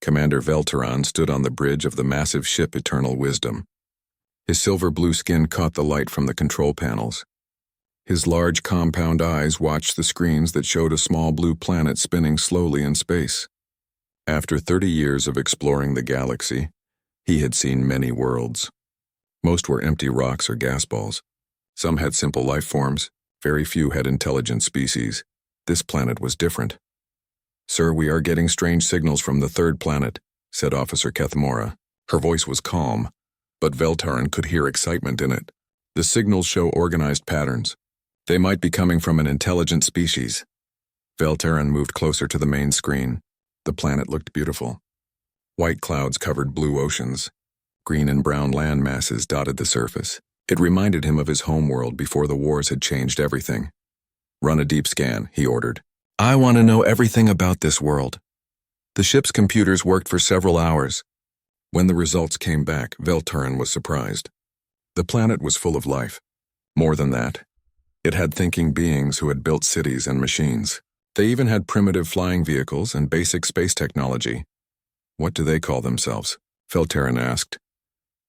Commander Velteron stood on the bridge of the massive ship Eternal Wisdom. His silver-blue skin caught the light from the control panels. His large compound eyes watched the screens that showed a small blue planet spinning slowly in space. After 30 years of exploring the galaxy, he had seen many worlds. Most were empty rocks or gas balls. Some had simple life forms. Very few had intelligent species. This planet was different. "Sir, we are getting strange signals from the third planet," said Officer Kethmora. Her voice was calm, but Veltaran could hear excitement in it. "The signals show organized patterns. They might be coming from an intelligent species." Veltaran moved closer to the main screen. The planet looked beautiful. White clouds covered blue oceans. Green and brown land masses dotted the surface. It reminded him of his homeworld before the wars had changed everything. "Run a deep scan," he ordered. "I want to know everything about this world." The ship's computers worked for several hours. When the results came back, Veltaran was surprised. The planet was full of life. More than that, it had thinking beings who had built cities and machines. They even had primitive flying vehicles and basic space technology. "What do they call themselves?" Veltaran asked.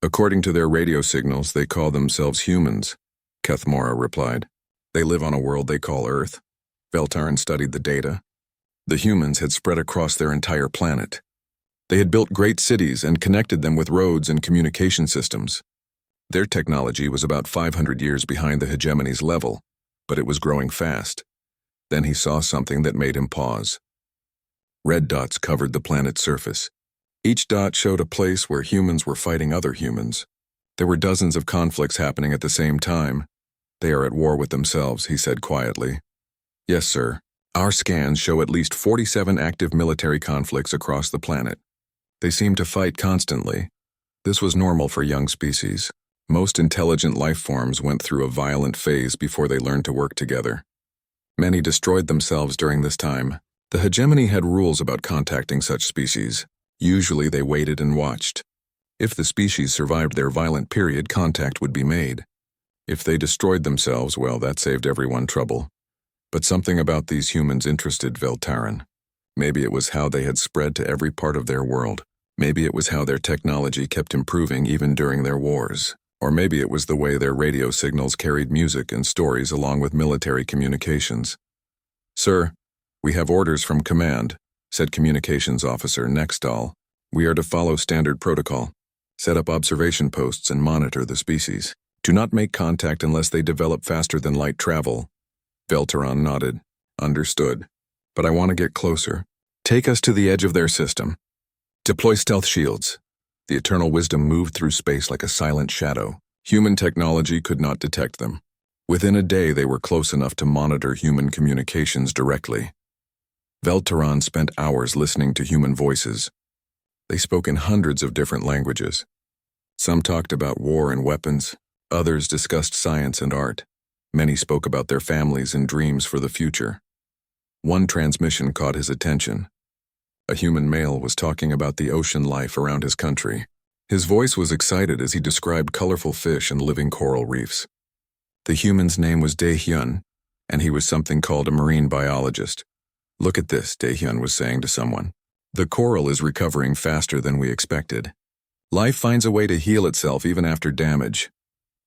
"According to their radio signals, they call themselves humans," Kethmora replied. "They live on a world they call Earth." Veltaran studied the data. The humans had spread across their entire planet. They had built great cities and connected them with roads and communication systems. Their technology was about 500 years behind the hegemony's level, but it was growing fast. Then he saw something that made him pause. Red dots covered the planet's surface. Each dot showed a place where humans were fighting other humans. There were dozens of conflicts happening at the same time. "They are at war with themselves," he said quietly. "Yes, sir. Our scans show at least 47 active military conflicts across the planet. They seem to fight constantly." This was normal for young species. Most intelligent life forms went through a violent phase before they learned to work together. Many destroyed themselves during this time. The hegemony had rules about contacting such species. Usually they waited and watched. If the species survived their violent period, contact would be made. If they destroyed themselves, well, that saved everyone trouble. But something about these humans interested Veltaran. Maybe it was how they had spread to every part of their world. Maybe it was how their technology kept improving even during their wars. Or maybe it was the way their radio signals carried music and stories along with military communications. "Sir, we have orders from command," said Communications Officer Nextall. "We are to follow standard protocol. Set up observation posts and monitor the species. Do not make contact unless they develop faster than light travel." Veltaran nodded. "Understood. But I want to get closer. Take us to the edge of their system. Deploy stealth shields." The Eternal Wisdom moved through space like a silent shadow. Human technology could not detect them. Within a day, they were close enough to monitor human communications directly. Veltaran spent hours listening to human voices. They spoke in hundreds of different languages. Some talked about war and weapons. Others discussed science and art. Many spoke about their families and dreams for the future. One transmission caught his attention. A human male was talking about the ocean life around his country. His voice was excited as he described colorful fish and living coral reefs. The human's name was Daehyun, and he was something called a marine biologist. "Look at this," Daehyun was saying to someone. "The coral is recovering faster than we expected. Life finds a way to heal itself even after damage."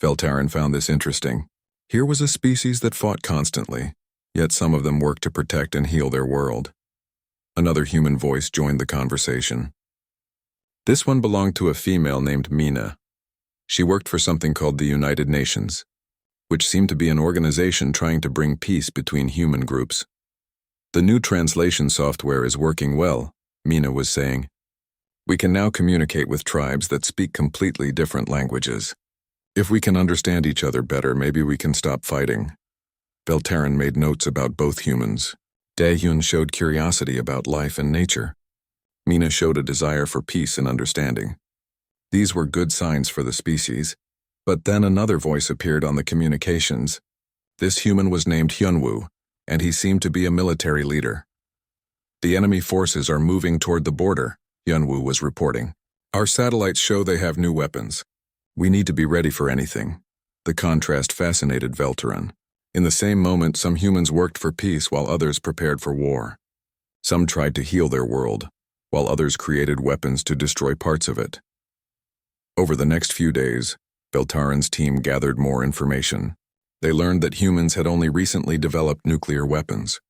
Veltaran found this interesting. Here was a species that fought constantly, yet some of them worked to protect and heal their world. Another human voice joined the conversation. This one belonged to a female named Mina. She worked for something called the United Nations, which seemed to be an organization trying to bring peace between human groups. "The new translation software is working well," Mina was saying. "We can now communicate with tribes that speak completely different languages. If we can understand each other better, maybe we can stop fighting." Veltaran made notes about both humans. Daehyun showed curiosity about life and nature. Mina showed a desire for peace and understanding. These were good signs for the species. But then another voice appeared on the communications. This human was named Hyunwoo, and he seemed to be a military leader. "The enemy forces are moving toward the border," Hyunwoo was reporting. "Our satellites show they have new weapons. We need to be ready for anything." The contrast fascinated Veltaran. In the same moment, some humans worked for peace while others prepared for war. Some tried to heal their world. while others created weapons to destroy parts of it. Over the next few days, Veltaran's team gathered more information. They learned that humans had only recently developed nuclear weapons.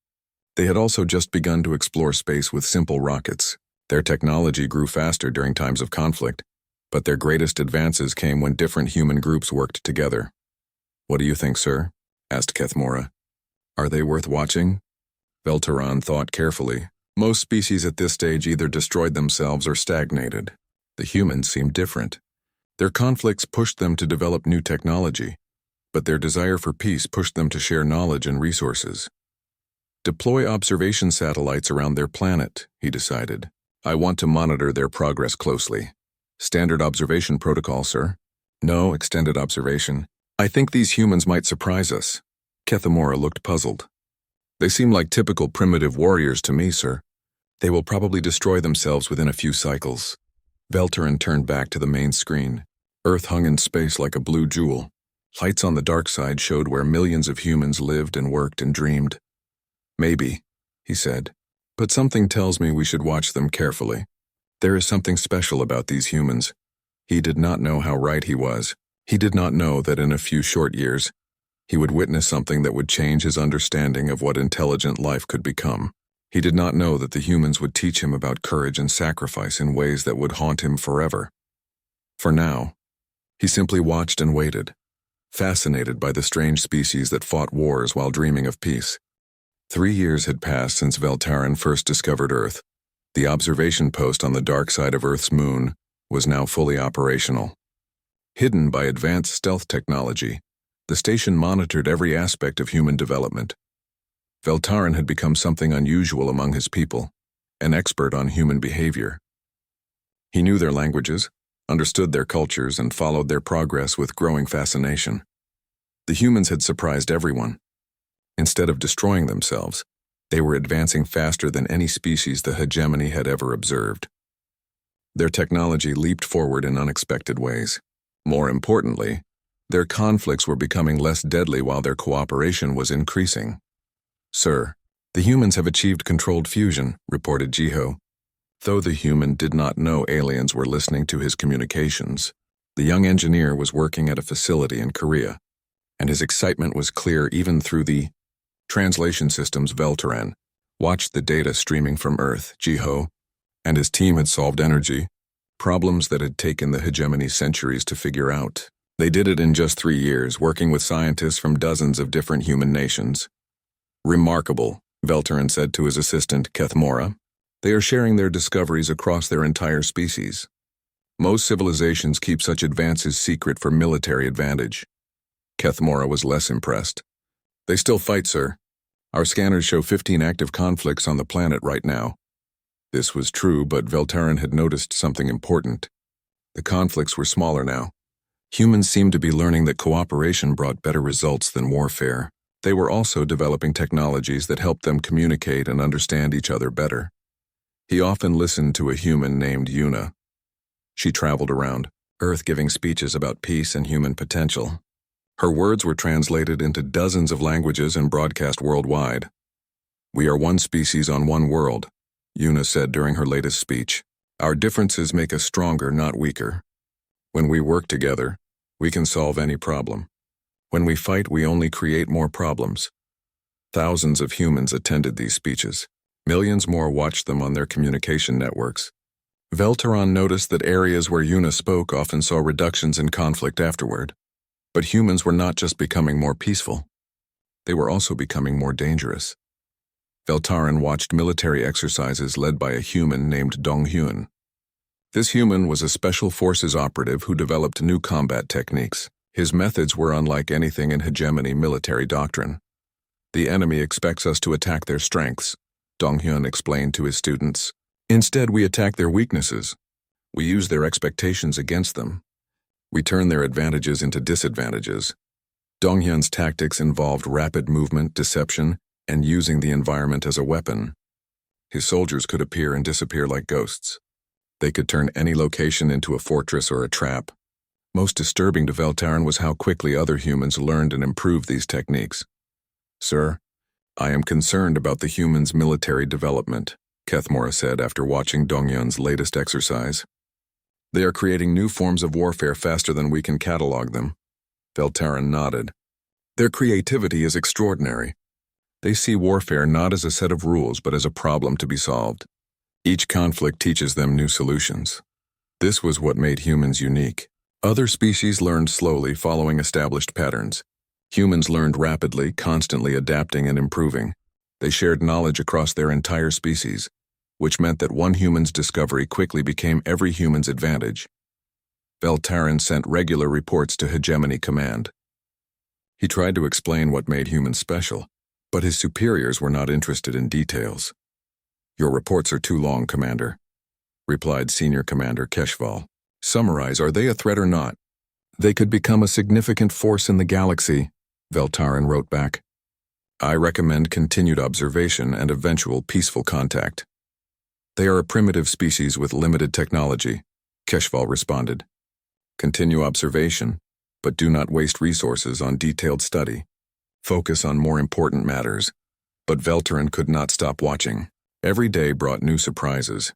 They had also just begun to explore space with simple rockets. Their technology grew faster during times of conflict, but their greatest advances came when different human groups worked together. "What do you think, sir?" asked Kethmora. "Are they worth watching?" Veltaran thought carefully. Most species at this stage either destroyed themselves or stagnated. The humans seemed different. Their conflicts pushed them to develop new technology, but their desire for peace pushed them to share knowledge and resources. "Deploy observation satellites around their planet," he decided. "I want to monitor their progress closely." "Standard observation protocol, sir." "No, extended observation. I think these humans might surprise us." Kethmora looked puzzled. "They seem like typical primitive warriors to me, sir. They will probably destroy themselves within a few cycles." Veltaran turned back to the main screen. Earth hung in space like a blue jewel. Lights on the dark side showed where millions of humans lived and worked and dreamed. "Maybe," he said, "but something tells me we should watch them carefully. There is something special about these humans." He did not know how right he was. He did not know that in a few short years, he would witness something that would change his understanding of what intelligent life could become. He did not know that the humans would teach him about courage and sacrifice in ways that would haunt him forever. For now, he simply watched and waited, fascinated by the strange species that fought wars while dreaming of peace. 3 years had passed since Veltaran first discovered Earth. The observation post on the dark side of Earth's moon was now fully operational. Hidden by advanced stealth technology, the station monitored every aspect of human development. Veltaran had become something unusual among his people, an expert on human behavior. He knew their languages, understood their cultures, and followed their progress with growing fascination. The humans had surprised everyone. Instead of destroying themselves, they were advancing faster than any species the hegemony had ever observed. Their technology leaped forward in unexpected ways. More importantly, their conflicts were becoming less deadly while their cooperation was increasing. "Sir, the humans have achieved controlled fusion," reported Jiho. Though the human did not know aliens were listening to his communications, the young engineer was working at a facility in Korea, and his excitement was clear even through the translation systems. Veltaran watched the data streaming from Earth. Jiho and his team had solved energy problems that had taken the hegemony centuries to figure out. They did it in just 3 years, working with scientists from dozens of different human nations. "Remarkable," Veltaran said to his assistant, Kethmora. "They are sharing their discoveries across their entire species. Most civilizations keep such advances secret for military advantage." Kethmora was less impressed. "They still fight, sir. Our scanners show 15 active conflicts on the planet right now." This was true, but Veltaran had noticed something important. The conflicts were smaller now. Humans seemed to be learning that cooperation brought better results than warfare. They were also developing technologies that helped them communicate and understand each other better. He often listened to a human named Yuna. She traveled around Earth giving speeches about peace and human potential. Her words were translated into dozens of languages and broadcast worldwide. "We are one species on one world," Yuna said during her latest speech. "Our differences make us stronger, not weaker. When we work together, we can solve any problem. When we fight, we only create more problems." Thousands of humans attended these speeches. Millions more watched them on their communication networks. Veltaran noticed that areas where Yuna spoke often saw reductions in conflict afterward. But humans were not just becoming more peaceful. They were also becoming more dangerous. Veltaran watched military exercises led by a human named Donghyun. This human was a special forces operative who developed new combat techniques. His methods were unlike anything in hegemony military doctrine. "The enemy expects us to attack their strengths," Donghyun explained to his students. "Instead, we attack their weaknesses. We use their expectations against them. We turn their advantages into disadvantages." Donghyun's tactics involved rapid movement, deception, and using the environment as a weapon. His soldiers could appear and disappear like ghosts. They could turn any location into a fortress or a trap. Most disturbing to Veltaran was how quickly other humans learned and improved these techniques. "Sir, I am concerned about the humans' military development." Kethmora said after watching Dongyun's latest exercise. They are creating new forms of warfare faster than we can catalog them. Veltarin nodded. Their creativity is extraordinary. They see warfare not as a set of rules but as a problem to be solved. Each conflict teaches them new solutions. This was what made humans unique. Other species learned slowly, following established patterns. Humans learned rapidly, constantly adapting and improving. They shared knowledge across their entire species, which meant that one human's discovery quickly became every human's advantage. Veltarin sent regular reports to Hegemony Command. He tried to explain what made humans special, but his superiors were not interested in details. Your reports are too long, Commander, replied Senior Commander Keshval. Summarize, are they a threat or not? They could become a significant force in the galaxy, Veltarin wrote back. I recommend continued observation and eventual peaceful contact. They are a primitive species with limited technology, Keshval responded. Continue observation, but do not waste resources on detailed study. Focus on more important matters. But Veltarin could not stop watching. Every day brought new surprises.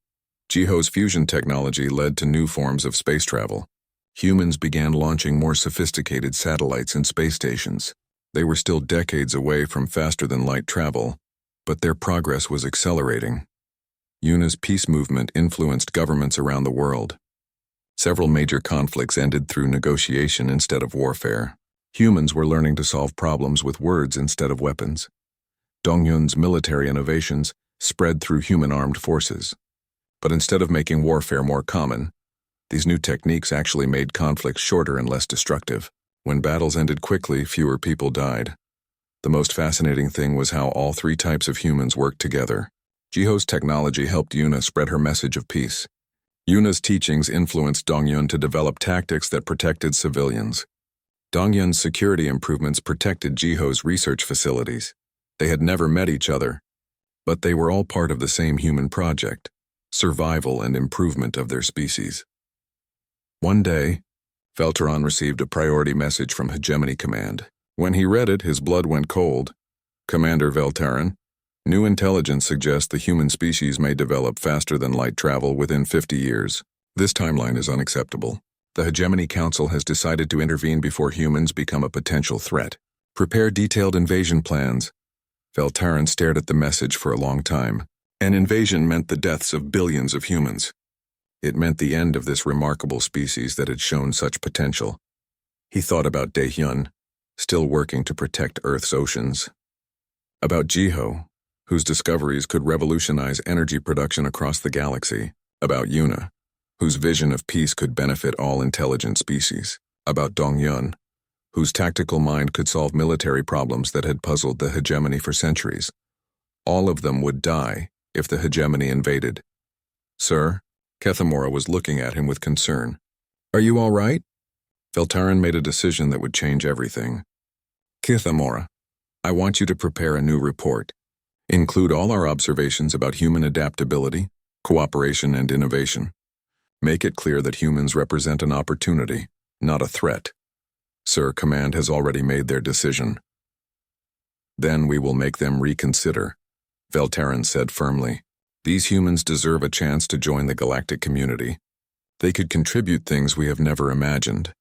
Jiho's fusion technology led to new forms of space travel. Humans began launching more sophisticated satellites and space stations. They were still decades away from faster-than-light travel, but their progress was accelerating. Yuna's peace movement influenced governments around the world. Several major conflicts ended through negotiation instead of warfare. Humans were learning to solve problems with words instead of weapons. Dongyun's military innovations spread through human armed forces. But instead of making warfare more common, these new techniques actually made conflicts shorter and less destructive. When battles ended quickly, fewer people died. The most fascinating thing was how all three types of humans worked together. Jiho's technology helped Yuna spread her message of peace. Yuna's teachings influenced Dongyun to develop tactics that protected civilians. Dongyun's security improvements protected Jiho's research facilities. They had never met each other, but they were all part of the same human project, survival and improvement of their species. One day, Veltarin received a priority message from Hegemony Command. When he read it, his blood went cold. Commander Veltarin, new intelligence suggests the human species may develop faster than light travel within 50 years. This timeline is unacceptable. The Hegemony Council has decided to intervene before humans become a potential threat. Prepare detailed invasion plans. Veltarin stared at the message for a long time. An invasion meant the deaths of billions of humans. It meant the end of this remarkable species that had shown such potential. He thought about Daehyun, still working to protect Earth's oceans. About Jiho, whose discoveries could revolutionize energy production across the galaxy. About Yuna, whose vision of peace could benefit all intelligent species. About Dongyun, whose tactical mind could solve military problems that had puzzled the hegemony for centuries. All of them would die if the hegemony invaded. Sir, Kethmora was looking at him with concern. Are you all right? Veltarin made a decision that would change everything. Kethmora, I want you to prepare a new report. Include all our observations about human adaptability, cooperation, and innovation. Make it clear that humans represent an opportunity, not a threat. Sir, Command has already made their decision. Then we will make them reconsider, Veltarin said firmly. These humans deserve a chance to join the galactic community. They could contribute things we have never imagined.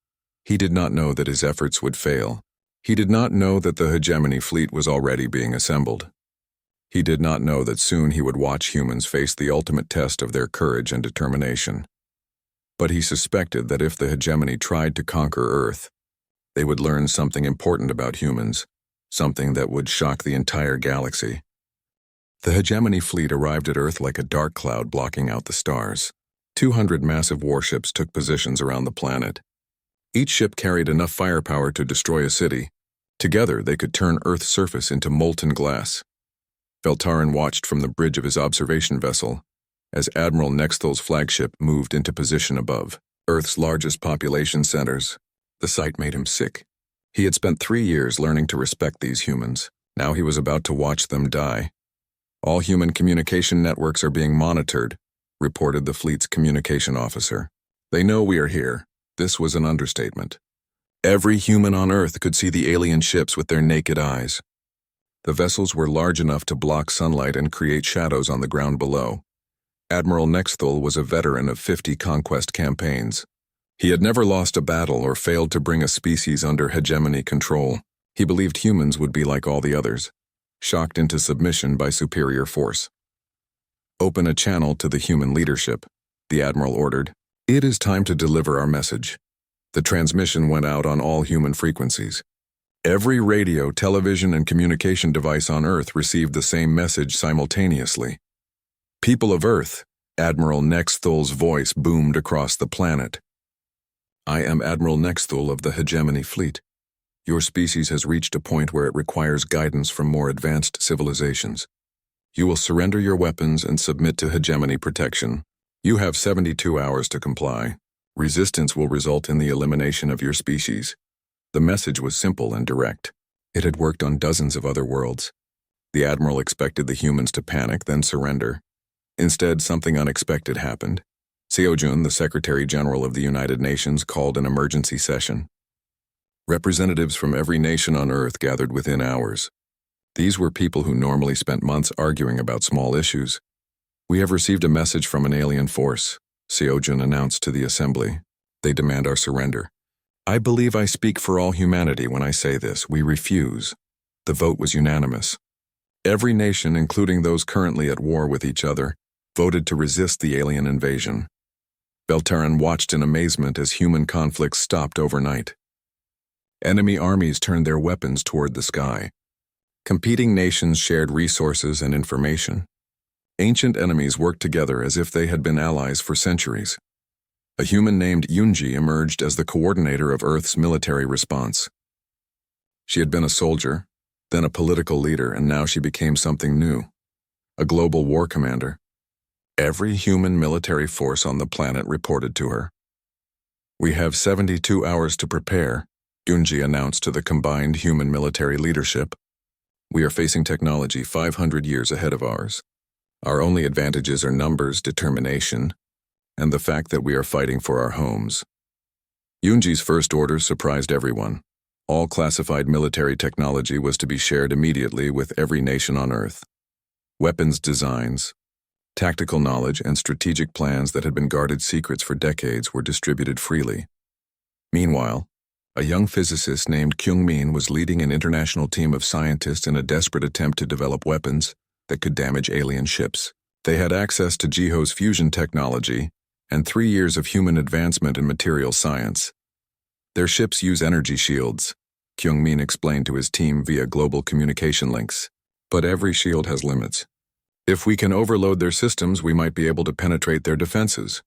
He did not know that his efforts would fail. He did not know that the hegemony fleet was already being assembled. He did not know that soon he would watch humans face the ultimate test of their courage and determination. But he suspected that if the hegemony tried to conquer Earth, they would learn something important about humans, something that would shock the entire galaxy. The hegemony fleet arrived at Earth like a dark cloud blocking out the stars. 200 massive warships took positions around the planet. Each ship carried enough firepower to destroy a city. Together, they could turn Earth's surface into molten glass. Veltarin watched from the bridge of his observation vessel as Admiral Nexthal's flagship moved into position above Earth's largest population centers. The sight made him sick. He had spent 3 years learning to respect these humans. Now he was about to watch them die. All human communication networks are being monitored, reported the fleet's communication officer. They know we are here. This was an understatement. Every human on Earth could see the alien ships with their naked eyes. The vessels were large enough to block sunlight and create shadows on the ground below. Admiral Nexthul was a veteran of 50 conquest campaigns. He had never lost a battle or failed to bring a species under hegemony control. He believed humans would be like all the others, shocked into submission by superior force. "Open a channel to the human leadership," the Admiral ordered. "It is time to deliver our message." The transmission went out on all human frequencies. Every radio, television, and communication device on Earth received the same message simultaneously. "People of Earth," Admiral Nexthul's voice boomed across the planet. "I am Admiral Nexthul of the Hegemony Fleet. Your species has reached a point where it requires guidance from more advanced civilizations. You will surrender your weapons and submit to hegemony protection. You have 72 hours to comply. Resistance will result in the elimination of your species." The message was simple and direct. It had worked on dozens of other worlds. The Admiral expected the humans to panic, then surrender. Instead, something unexpected happened. Seojun, the Secretary General of the United Nations, called an emergency session. Representatives from every nation on Earth gathered within hours. These were people who normally spent months arguing about small issues. "We have received a message from an alien force," Seojun announced to the assembly. "They demand our surrender. I believe I speak for all humanity when I say this. We refuse." The vote was unanimous. Every nation, including those currently at war with each other, voted to resist the alien invasion. Beltaran watched in amazement as human conflicts stopped overnight. Enemy armies turned their weapons toward the sky. Competing nations shared resources and information. Ancient enemies worked together as if they had been allies for centuries. A human named Yunji emerged as the coordinator of Earth's military response. She had been a soldier, then a political leader, and now she became something new: a global war commander. Every human military force on the planet reported to her. "We have 72 hours to prepare," Yunji announced to the combined human military leadership. "We are facing technology 500 years ahead of ours. Our only advantages are numbers, determination, and the fact that we are fighting for our homes." Yunji's first order surprised everyone. All classified military technology was to be shared immediately with every nation on Earth. Weapons designs, tactical knowledge, and strategic plans that had been guarded secrets for decades were distributed freely. Meanwhile, a young physicist named Kyung-min was leading an international team of scientists in a desperate attempt to develop weapons that could damage alien ships. They had access to Jiho's fusion technology and 3 years of human advancement in material science. "Their ships use energy shields," Kyung-min explained to his team via global communication links. "But every shield has limits. If we can overload their systems, we might be able to penetrate their defenses."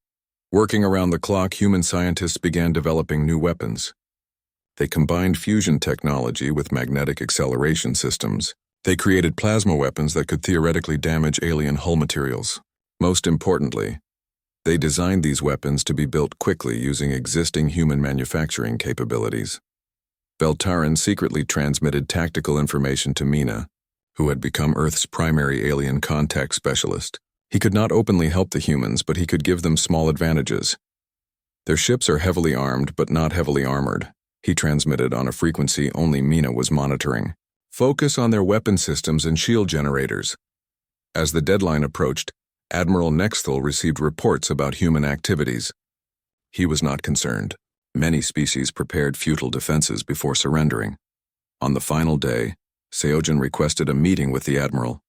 Working around the clock, human scientists began developing new weapons. They combined fusion technology with magnetic acceleration systems. They created plasma weapons that could theoretically damage alien hull materials. Most importantly, they designed these weapons to be built quickly using existing human manufacturing capabilities. Beltaran secretly transmitted tactical information to Mina, who had become Earth's primary alien contact specialist. He could not openly help the humans, but he could give them small advantages. "Their ships are heavily armed, but not heavily armored," he transmitted on a frequency only Mina was monitoring. "Focus on their weapon systems and shield generators." As the deadline approached, Admiral Nexthul received reports about human activities. He was not concerned. Many species prepared futile defenses before surrendering. On the final day, Seojun requested a meeting with the Admiral.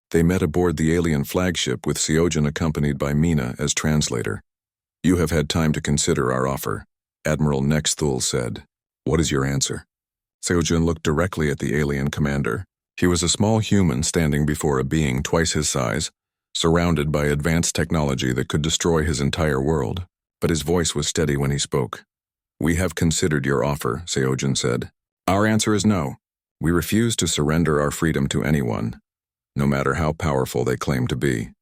They met aboard the alien flagship with Seojun accompanied by Mina as translator. "You have had time to consider our offer," Admiral Nexthul said. "What is your answer?" Seojun looked directly at the alien commander. He was a small human standing before a being twice his size, surrounded by advanced technology that could destroy his entire world. But his voice was steady when he spoke. "We have considered your offer," Seojun said. "Our answer is no. We refuse to surrender our freedom to anyone, no matter how powerful they claim to be."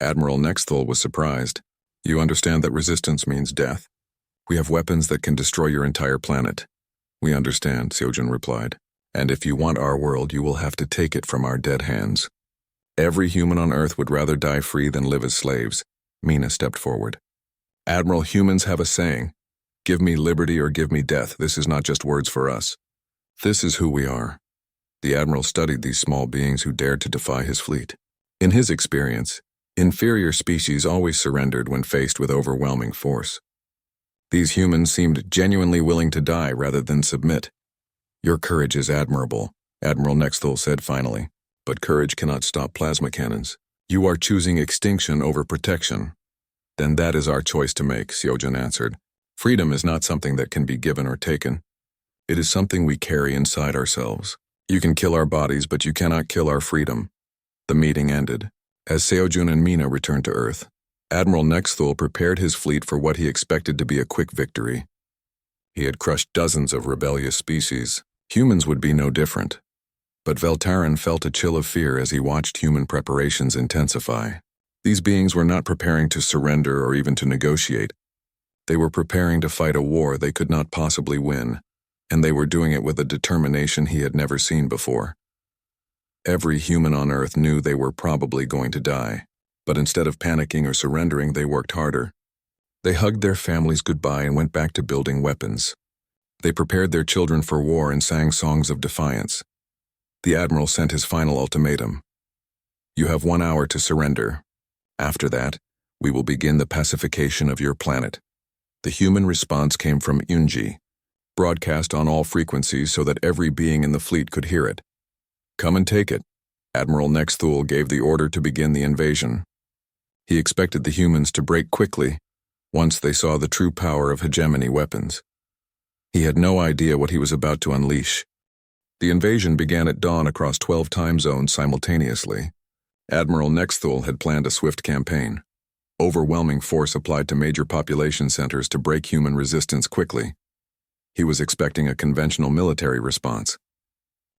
Admiral Nexthul was surprised. "You understand that resistance means death? We have weapons that can destroy your entire planet." "We understand," Seojun replied. "And if you want our world, you will have to take it from our dead hands." Every human on Earth would rather die free than live as slaves. Mina stepped forward. "Admiral, humans have a saying. Give me liberty or give me death. This is not just words for us. This is who we are." The admiral studied these small beings who dared to defy his fleet. In his experience, inferior species always surrendered when faced with overwhelming force. These humans seemed genuinely willing to die rather than submit. "Your courage is admirable," Admiral Nexthul said finally, "but courage cannot stop plasma cannons. You are choosing extinction over protection." "Then that is our choice to make," Seojun answered. "Freedom is not something that can be given or taken. It is something we carry inside ourselves. You can kill our bodies, but you cannot kill our freedom." The meeting ended. As Seojun and Mina returned to Earth, Admiral Nexthul prepared his fleet for what he expected to be a quick victory. He had crushed dozens of rebellious species. Humans would be no different. But Veltaran felt a chill of fear as he watched human preparations intensify. These beings were not preparing to surrender or even to negotiate. They were preparing to fight a war they could not possibly win, and they were doing it with a determination he had never seen before. Every human on Earth knew they were probably going to die, but instead of panicking or surrendering, they worked harder. They hugged their families goodbye and went back to building weapons. They prepared their children for war and sang songs of defiance. The admiral sent his final ultimatum. "You have 1 hour to surrender. After that, we will begin the pacification of your planet." The human response came from Unji, broadcast on all frequencies so that every being in the fleet could hear it. "Come and take it." Admiral Nexthul gave the order to begin the invasion. He expected the humans to break quickly once they saw the true power of hegemony weapons. He had no idea what he was about to unleash. The invasion began at dawn across 12 time zones simultaneously. Admiral Nexthul had planned a swift campaign. Overwhelming force applied to major population centers to break human resistance quickly. He was expecting a conventional military response.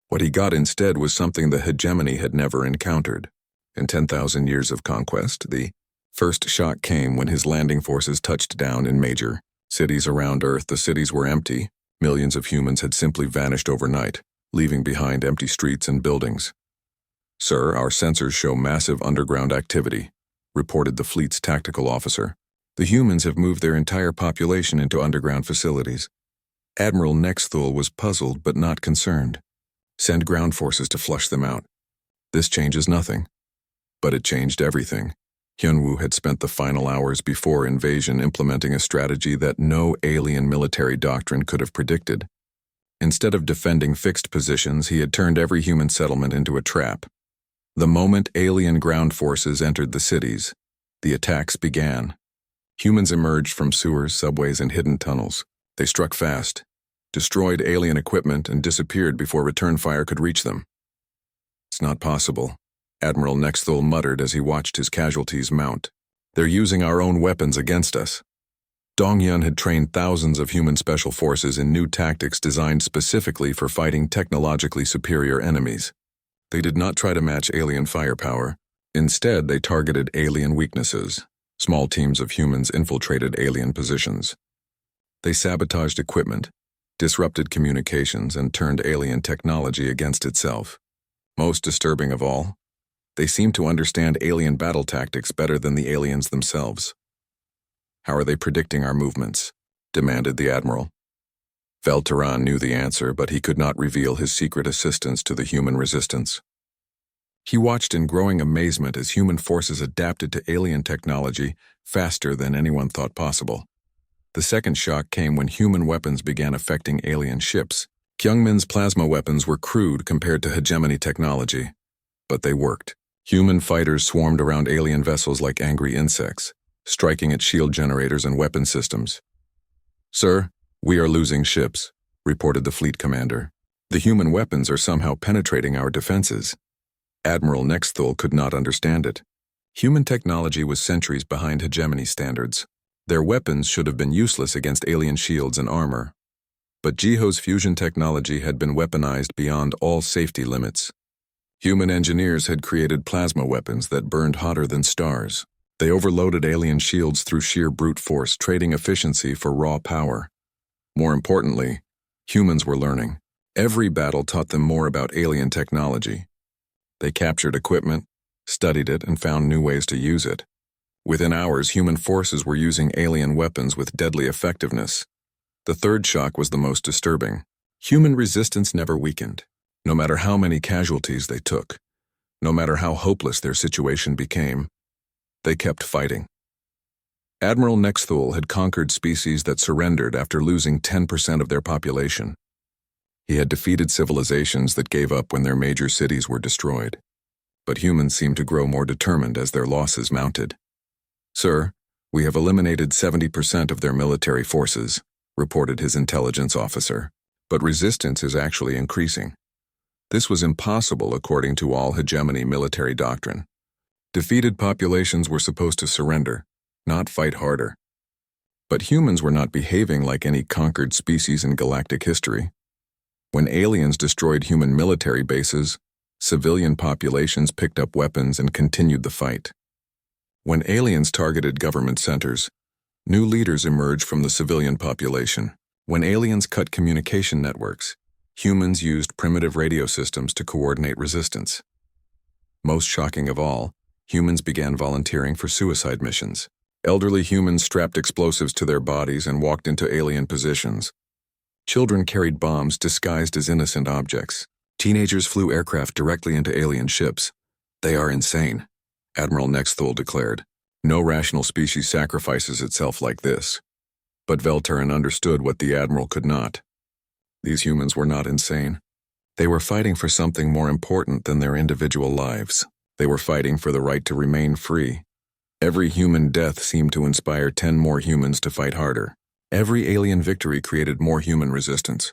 What he got instead was something the hegemony had never encountered. In 10,000 years of conquest, the first shock came when his landing forces touched down in major cities around Earth. The cities were empty. Millions of humans had simply vanished overnight, leaving behind empty streets and buildings. "Sir, our sensors show massive underground activity," reported the fleet's tactical officer. "The humans have moved their entire population into underground facilities." Admiral Nexthul was puzzled but not concerned. "Send ground forces to flush them out." "This changes nothing." But it changed everything. Hyunwoo had spent the final hours before invasion implementing a strategy that no alien military doctrine could have predicted. Instead of defending fixed positions, he had turned every human settlement into a trap. The moment alien ground forces entered the cities, the attacks began. Humans emerged from sewers, subways, and hidden tunnels. They struck fast, destroyed alien equipment, and disappeared before return fire could reach them. "It's not possible," Admiral Nexthul muttered as he watched his casualties mount. "They're using our own weapons against us." Dongyun had trained thousands of human special forces in new tactics designed specifically for fighting technologically superior enemies. They did not try to match alien firepower. Instead, they targeted alien weaknesses. Small teams of humans infiltrated alien positions. They sabotaged equipment, disrupted communications, and turned alien technology against itself. Most disturbing of all, they seemed to understand alien battle tactics better than the aliens themselves. "How are they predicting our movements?" demanded the admiral. Veltaran knew the answer, but he could not reveal his secret assistance to the human resistance. He watched in growing amazement as human forces adapted to alien technology faster than anyone thought possible. The second shock came when human weapons began affecting alien ships. Kyungmin's plasma weapons were crude compared to hegemony technology, but they worked. Human fighters swarmed around alien vessels like angry insects, striking at shield generators and weapon systems. "Sir, we are losing ships," reported the fleet commander. "The human weapons are somehow penetrating our defenses." Admiral Nexthul could not understand it. Human technology was centuries behind hegemony standards. Their weapons should have been useless against alien shields and armor. But Jiho's fusion technology had been weaponized beyond all safety limits. Human engineers had created plasma weapons that burned hotter than stars. They overloaded alien shields through sheer brute force, trading efficiency for raw power. More importantly, humans were learning. Every battle taught them more about alien technology. They captured equipment, studied it, and found new ways to use it. Within hours, human forces were using alien weapons with deadly effectiveness. The third shock was the most disturbing. Human resistance never weakened. No matter how many casualties they took, no matter how hopeless their situation became, they kept fighting. Admiral Nexthul had conquered species that surrendered after losing 10% of their population. He had defeated civilizations that gave up when their major cities were destroyed. But humans seemed to grow more determined as their losses mounted. "Sir, we have eliminated 70% of their military forces," reported his intelligence officer, "but resistance is actually increasing." This was impossible according to all hegemony military doctrine. Defeated populations were supposed to surrender, not fight harder. But humans were not behaving like any conquered species in galactic history. When aliens destroyed human military bases, civilian populations picked up weapons and continued the fight. When aliens targeted government centers, new leaders emerged from the civilian population. When aliens cut communication networks, humans used primitive radio systems to coordinate resistance. Most shocking of all, humans began volunteering for suicide missions. Elderly humans strapped explosives to their bodies and walked into alien positions. Children carried bombs disguised as innocent objects. Teenagers flew aircraft directly into alien ships. "They are insane," Admiral Nexthul declared. "No rational species sacrifices itself like this." But Veltarin understood what the Admiral could not. These humans were not insane. They were fighting for something more important than their individual lives. They were fighting for the right to remain free. Every human death seemed to inspire 10 more humans to fight harder. Every alien victory created more human resistance.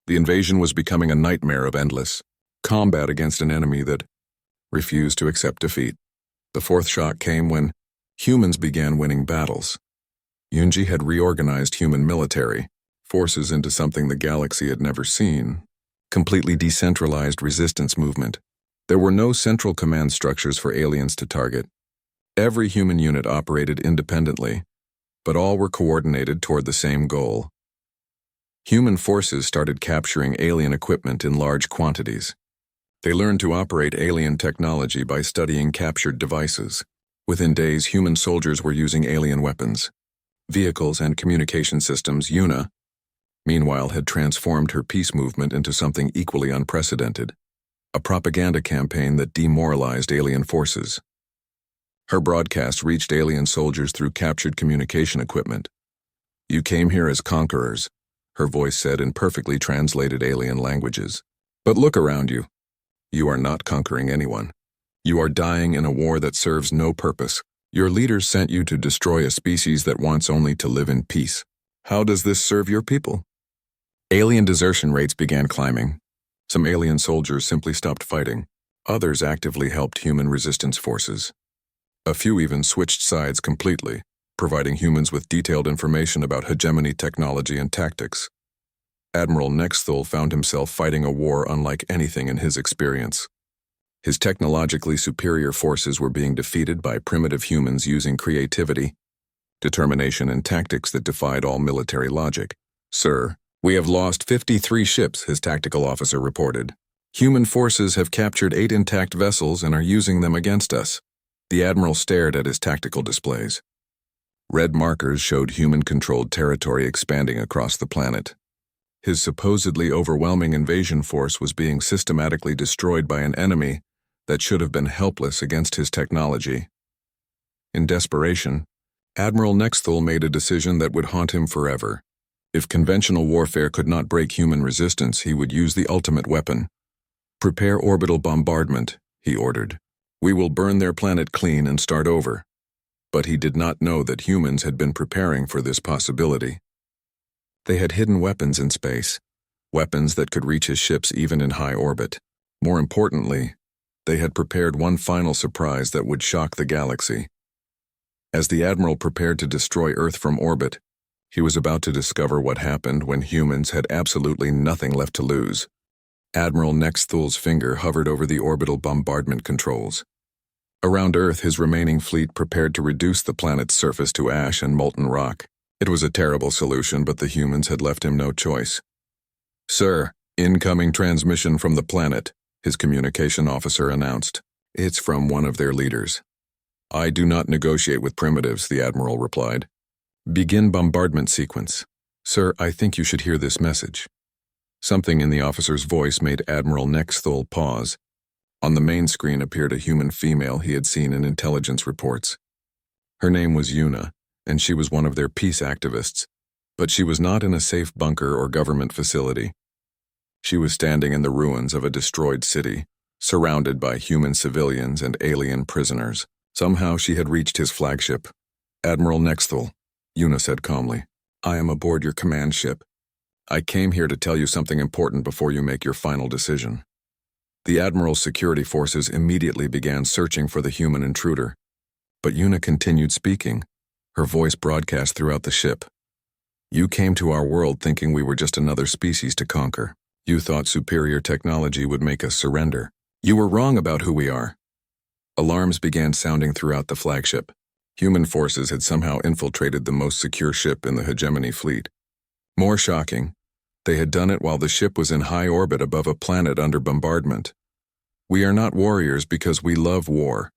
The invasion was becoming a nightmare of endless combat against an enemy that refused to accept defeat. The fourth shock came when humans began winning battles. Yunji had reorganized human military forces into something the galaxy had never seen: completely decentralized resistance movement. There were no central command structures for aliens to target. Every human unit operated independently, but all were coordinated toward the same goal. Human forces started capturing alien equipment in large quantities. They learned to operate alien technology by studying captured devices. Within days, human soldiers were using alien weapons, vehicles, and communication systems. Yuna, meanwhile, had transformed her peace movement into something equally unprecedented: a propaganda campaign that demoralized alien forces. Her broadcast reached alien soldiers through captured communication equipment. "You came here as conquerors," her voice said in perfectly translated alien languages. "But look around you. You are not conquering anyone. You are dying in a war that serves no purpose. Your leaders sent you to destroy a species that wants only to live in peace. How does this serve your people?" Alien desertion rates began climbing. Some alien soldiers simply stopped fighting. Others actively helped human resistance forces. A few even switched sides completely, providing humans with detailed information about hegemony technology and tactics. Admiral Nexthul found himself fighting a war unlike anything in his experience. His technologically superior forces were being defeated by primitive humans using creativity, determination, and tactics that defied all military logic. "Sir, we have lost 53 ships," his tactical officer reported. "Human forces have captured 8 intact vessels and are using them against us." The Admiral stared at his tactical displays. Red markers showed human-controlled territory expanding across the planet. His supposedly overwhelming invasion force was being systematically destroyed by an enemy that should have been helpless against his technology. In desperation, Admiral Nexthul made a decision that would haunt him forever. If conventional warfare could not break human resistance, he would use the ultimate weapon. "Prepare orbital bombardment," he ordered. "We will burn their planet clean and start over." But he did not know that humans had been preparing for this possibility. They had hidden weapons in space, weapons that could reach his ships even in high orbit. More importantly, they had prepared one final surprise that would shock the galaxy. As the Admiral prepared to destroy Earth from orbit, he was about to discover what happened when humans had absolutely nothing left to lose. Admiral Nexthul's finger hovered over the orbital bombardment controls. Around Earth, his remaining fleet prepared to reduce the planet's surface to ash and molten rock. It was a terrible solution, but the humans had left him no choice. "Sir, incoming transmission from the planet," his communication officer announced. "It's from one of their leaders." "I do not negotiate with primitives," the Admiral replied. "Begin bombardment sequence." "Sir, I think you should hear this message." Something in the officer's voice made Admiral Nexthul pause. On the main screen appeared a human female he had seen in intelligence reports. Her name was Yuna, and she was one of their peace activists, but she was not in a safe bunker or government facility. She was standing in the ruins of a destroyed city, surrounded by human civilians and alien prisoners. Somehow she had reached his flagship. Admiral Nexthul, Yuna said calmly, I am aboard your command ship. I came here to tell you something important before you make your final decision. The Admiral's security forces immediately began searching for the human intruder. But Yuna continued speaking, her voice broadcast throughout the ship. You came to our world thinking we were just another species to conquer. You thought superior technology would make us surrender. You were wrong about who we are. Alarms began sounding throughout the flagship. Human forces had somehow infiltrated the most secure ship in the hegemony fleet. More shocking, they had done it while the ship was in high orbit above a planet under bombardment. We are not warriors because we love war,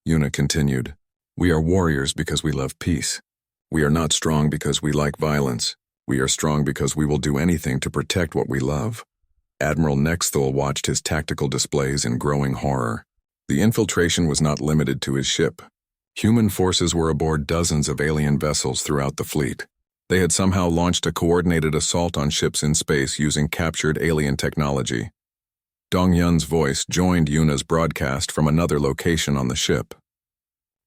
Yuna continued. We are warriors because we love peace. We are not strong because we like violence. We are strong because we will do anything to protect what we love. Admiral Nexthul watched his tactical displays in growing horror. The infiltration was not limited to his ship. Human forces were aboard dozens of alien vessels throughout the fleet. They had somehow launched a coordinated assault on ships in space using captured alien technology. Dong Yun's voice joined Yuna's broadcast from another location on the ship.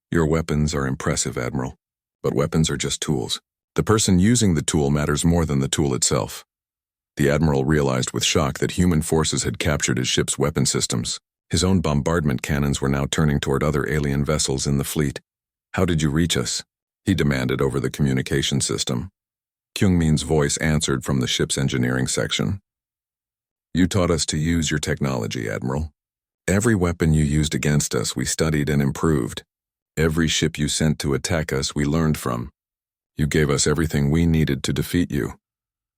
Your weapons are impressive, Admiral, but weapons are just tools. The person using the tool matters more than the tool itself. The Admiral realized with shock that human forces had captured his ship's weapon systems. His own bombardment cannons were now turning toward other alien vessels in the fleet. How did you reach us? He demanded over the communication system. Kyungmin's voice answered from the ship's engineering section. You taught us to use your technology, Admiral. Every weapon you used against us we studied and improved. Every ship you sent to attack us we learned from. You gave us everything we needed to defeat you.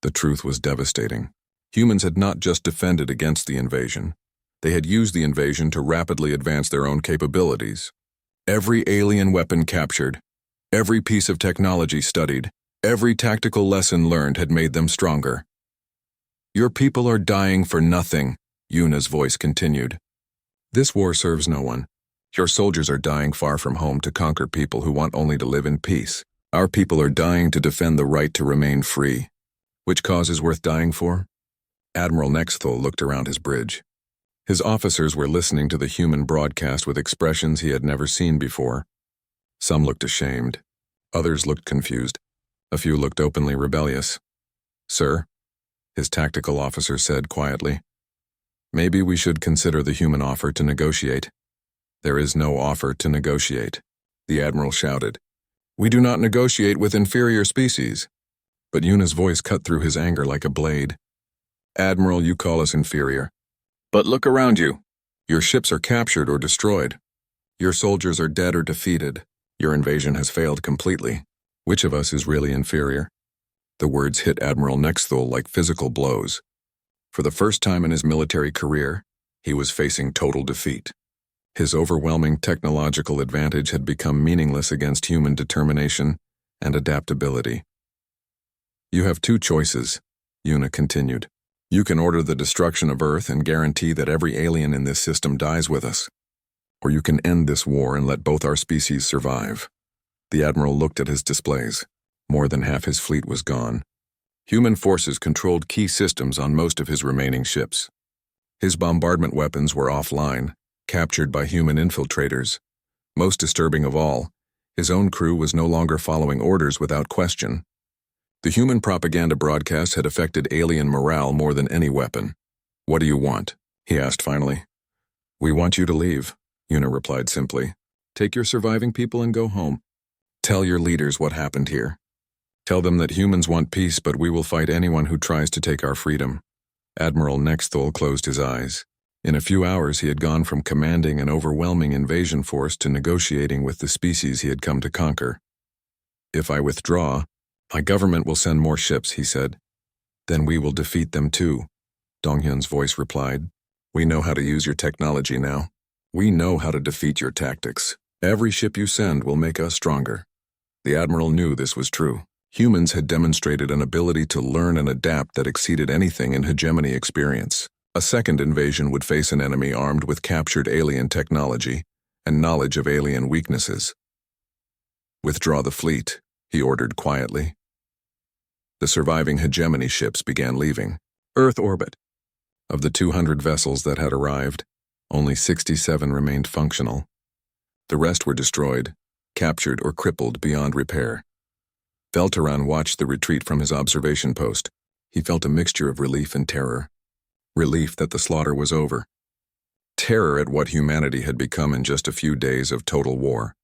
The truth was devastating. Humans had not just defended against the invasion. They had used the invasion to rapidly advance their own capabilities. Every alien weapon captured, every piece of technology studied, every tactical lesson learned had made them stronger. Your people are dying for nothing, Yuna's voice continued. This war serves no one. Your soldiers are dying far from home to conquer people who want only to live in peace. Our people are dying to defend the right to remain free. Which cause is worth dying for? Admiral Nexthul looked around his bridge. His officers were listening to the human broadcast with expressions he had never seen before. Some looked ashamed. Others looked confused. A few looked openly rebellious. Sir, his tactical officer said quietly, maybe we should consider the human offer to negotiate. There is no offer to negotiate, the Admiral shouted. We do not negotiate with inferior species. But Yuna's voice cut through his anger like a blade. Admiral, you call us inferior. But look around you. Your ships are captured or destroyed. Your soldiers are dead or defeated. Your invasion has failed completely. Which of us is really inferior? The words hit Admiral Nexthul like physical blows. For the first time in his military career, he was facing total defeat. His overwhelming technological advantage had become meaningless against human determination and adaptability. You have two choices, Yuna continued. You can order the destruction of Earth and guarantee that every alien in this system dies with us. Or you can end this war and let both our species survive. The Admiral looked at his displays. More than half his fleet was gone. Human forces controlled key systems on most of his remaining ships. His bombardment weapons were offline, captured by human infiltrators. Most disturbing of all, his own crew was no longer following orders without question. The human propaganda broadcast had affected alien morale more than any weapon. What do you want? He asked finally. We want you to leave, Yuna replied simply. Take your surviving people and go home. Tell your leaders what happened here. Tell them that humans want peace, but we will fight anyone who tries to take our freedom. Admiral Nexthul closed his eyes. In a few hours he had gone from commanding an overwhelming invasion force to negotiating with the species he had come to conquer. If I withdraw, my government will send more ships, he said. Then we will defeat them too, Donghyun's voice replied. We know how to use your technology now. We know how to defeat your tactics. Every ship you send will make us stronger. The Admiral knew this was true. Humans had demonstrated an ability to learn and adapt that exceeded anything in hegemony experience. A second invasion would face an enemy armed with captured alien technology and knowledge of alien weaknesses. "Withdraw the fleet," he ordered quietly. The surviving hegemony ships began leaving Earth orbit. Of the 200 vessels that had arrived, only 67 remained functional. The rest were destroyed, captured, or crippled beyond repair. Veltaran watched the retreat from his observation post. He felt a mixture of relief and terror. Relief that the slaughter was over. Terror at what humanity had become in just a few days of total war.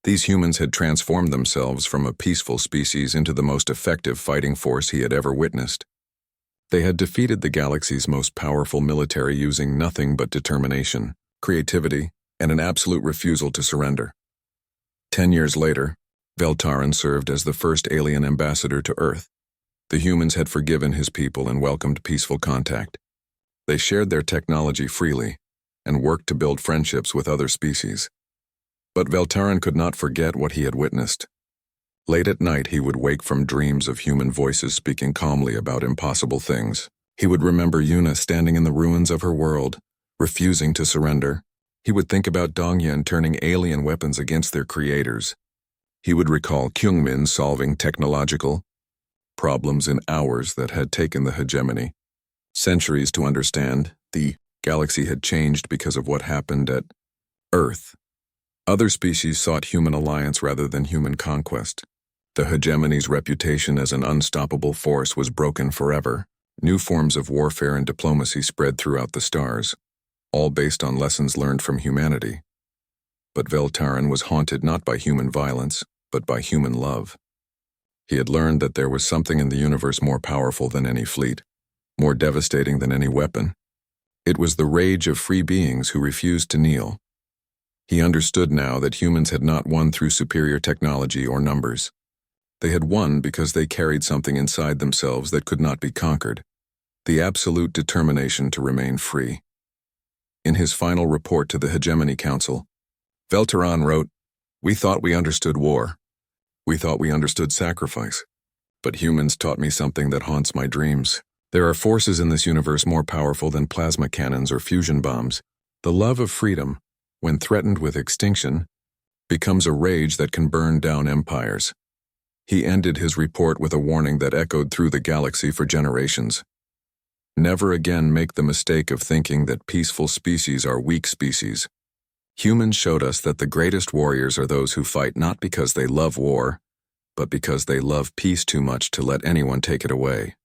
These humans had transformed themselves from a peaceful species into the most effective fighting force he had ever witnessed. They had defeated the galaxy's most powerful military using nothing but determination, creativity, and an absolute refusal to surrender. 10 years later, Veltaran served as the first alien ambassador to Earth. The humans had forgiven his people and welcomed peaceful contact. They shared their technology freely and worked to build friendships with other species. But Veltaran could not forget what he had witnessed. Late at night, he would wake from dreams of human voices speaking calmly about impossible things. He would remember Yuna standing in the ruins of her world, refusing to surrender. He would think about Dongyan turning alien weapons against their creators. He would recall Kyungmin solving technological problems in hours that had taken the hegemony centuries to understand. The galaxy had changed because of what happened at Earth. Other species sought human alliance rather than human conquest. The hegemony's reputation as an unstoppable force was broken forever. New forms of warfare and diplomacy spread throughout the stars, all based on lessons learned from humanity. But Veltaran was haunted not by human violence, but by human love. He had learned that there was something in the universe more powerful than any fleet, more devastating than any weapon. It was the rage of free beings who refused to kneel. He understood now that humans had not won through superior technology or numbers. They had won because they carried something inside themselves that could not be conquered, the absolute determination to remain free. In his final report to the Hegemony Council, Veltaran wrote, "We thought we understood war. We thought we understood sacrifice. But humans taught me something that haunts my dreams. There are forces in this universe more powerful than plasma cannons or fusion bombs. The love of freedom, when threatened with extinction, becomes a rage that can burn down empires." He ended his report with a warning that echoed through the galaxy for generations. Never again make the mistake of thinking that peaceful species are weak species. Humans showed us that the greatest warriors are those who fight not because they love war, but because they love peace too much to let anyone take it away.